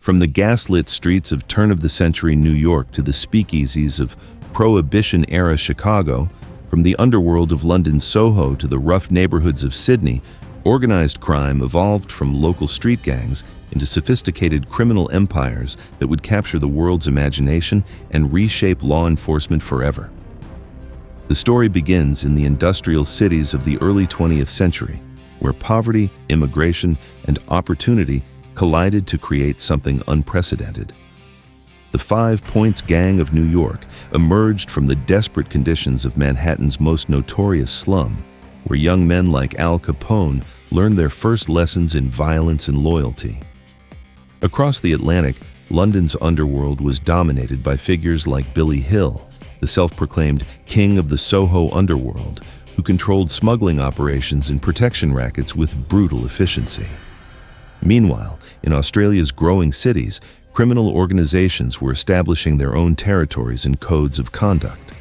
From the gaslit streets of turn-of-the-century New York to the speakeasies of Prohibition-era Chicago, from the underworld of London's Soho to the rough neighborhoods of Sydney, organized crime evolved from local street gangs into sophisticated criminal empires that would capture the world's imagination and reshape law enforcement forever. The story begins in the industrial cities of the early 20th century, where poverty, immigration, and opportunity collided to create something unprecedented. The 5 Points Gang of New York emerged from the desperate conditions of Manhattan's most notorious slum, where young men like Al Capone learned their first lessons in violence and loyalty. Across the Atlantic, London's underworld was dominated by figures like Billy Hill, the self-proclaimed king of the Soho underworld, who controlled smuggling operations and protection rackets with brutal efficiency. Meanwhile, in Australia's growing cities, criminal organizations were establishing their own territories and codes of conduct.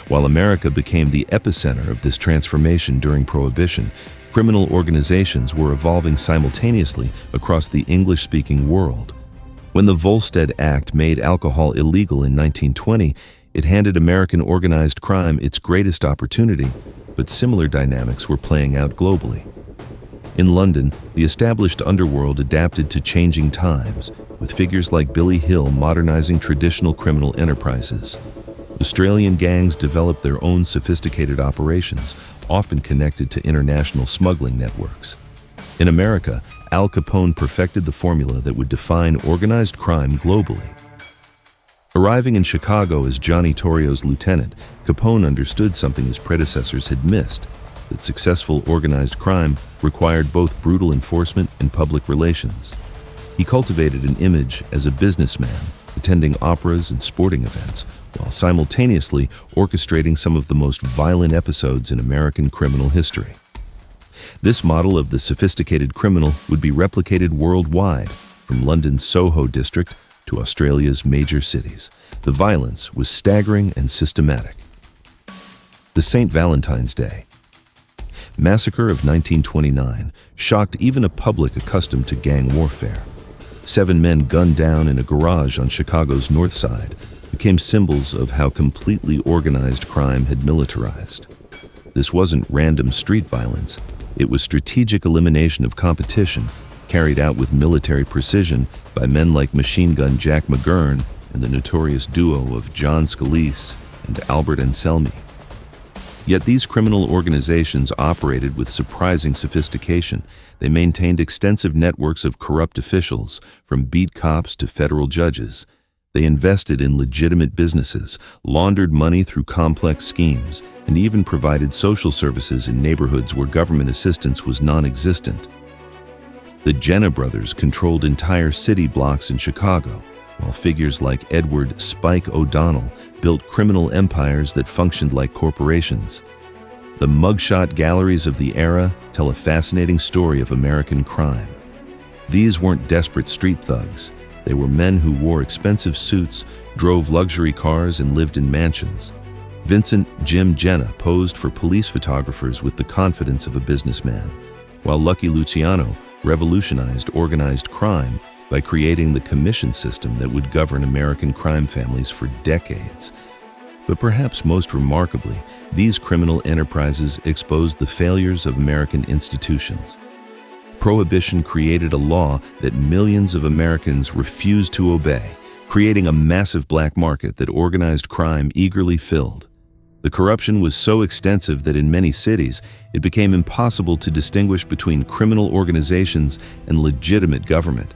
While America became the epicenter of this transformation during Prohibition, criminal organizations were evolving simultaneously across the English-speaking world. When the Volstead Act made alcohol illegal in 1920, it handed American organized crime its greatest opportunity, but similar dynamics were playing out globally. In London, the established underworld adapted to changing times, with figures like Billy Hill modernizing traditional criminal enterprises. Australian gangs developed their own sophisticated operations, often connected to international smuggling networks. In America, Al Capone perfected the formula that would define organized crime globally. Arriving in Chicago as Johnny Torrio's lieutenant, Capone understood something his predecessors had missed: that successful organized crime required both brutal enforcement and public relations. He cultivated an image as a businessman, attending operas and sporting events, while simultaneously orchestrating some of the most violent episodes in American criminal history. This model of the sophisticated criminal would be replicated worldwide, from London's Soho district to Australia's major cities. The violence was staggering and systematic. The St. Valentine's Day Massacre of 1929 shocked even a public accustomed to gang warfare. 7 men gunned down in a garage on Chicago's North Side became symbols of how completely organized crime had militarized. This wasn't random street violence. It was strategic elimination of competition, carried out with military precision by men like Machine Gun Jack McGurn and the notorious duo of John Scalise and Albert Anselmi. Yet these criminal organizations operated with surprising sophistication. They maintained extensive networks of corrupt officials, from beat cops to federal judges. They invested in legitimate businesses, laundered money through complex schemes, and even provided social services in neighborhoods where government assistance was non-existent. The Genna Brothers controlled entire city blocks in Chicago, while figures like Edward "Spike" O'Donnell built criminal empires that functioned like corporations. The mugshot galleries of the era tell a fascinating story of American crime. These weren't desperate street thugs. They were men who wore expensive suits, drove luxury cars, and lived in mansions. Vincent "Jim" Genna posed for police photographers with the confidence of a businessman, while Lucky Luciano revolutionized organized crime by creating the commission system that would govern American crime families for decades. But perhaps most remarkably, these criminal enterprises exposed the failures of American institutions. Prohibition created a law that millions of Americans refused to obey, creating a massive black market that organized crime eagerly filled. The corruption was so extensive that in many cities, it became impossible to distinguish between criminal organizations and legitimate government.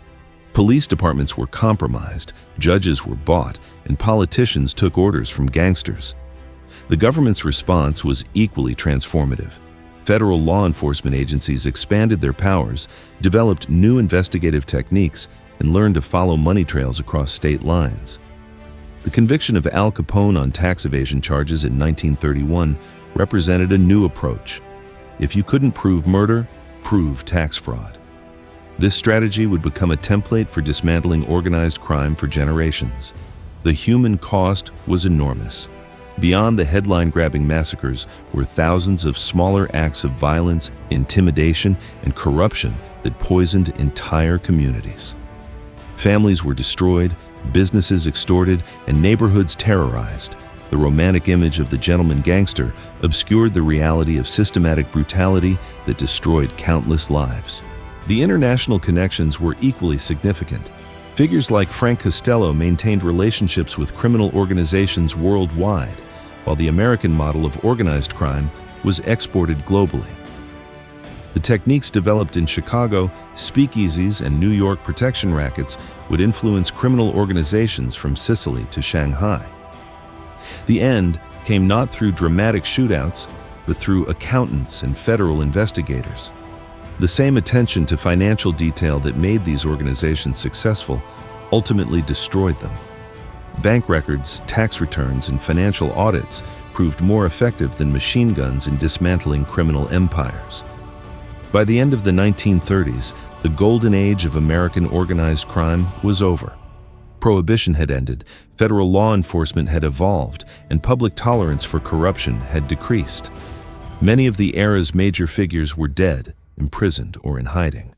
Police departments were compromised, judges were bought, and politicians took orders from gangsters. The government's response was equally transformative. Federal law enforcement agencies expanded their powers, developed new investigative techniques, and learned to follow money trails across state lines. The conviction of Al Capone on tax evasion charges in 1931 represented a new approach. If you couldn't prove murder, prove tax fraud. This strategy would become a template for dismantling organized crime for generations. The human cost was enormous. Beyond the headline-grabbing massacres were thousands of smaller acts of violence, intimidation, and corruption that poisoned entire communities. Families were destroyed, businesses extorted, and neighborhoods terrorized. The romantic image of the gentleman gangster obscured the reality of systematic brutality that destroyed countless lives. The international connections were equally significant. Figures like Frank Costello maintained relationships with criminal organizations worldwide, while the American model of organized crime was exported globally. The techniques developed in Chicago, speakeasies, and New York protection rackets would influence criminal organizations from Sicily to Shanghai. The end came not through dramatic shootouts, but through accountants and federal investigators. The same attention to financial detail that made these organizations successful ultimately destroyed them. Bank records, tax returns, and financial audits proved more effective than machine guns in dismantling criminal empires. By the end of the 1930s, the golden age of American organized crime was over. Prohibition had ended, federal law enforcement had evolved, and public tolerance for corruption had decreased. Many of the era's major figures were dead, imprisoned, or in hiding.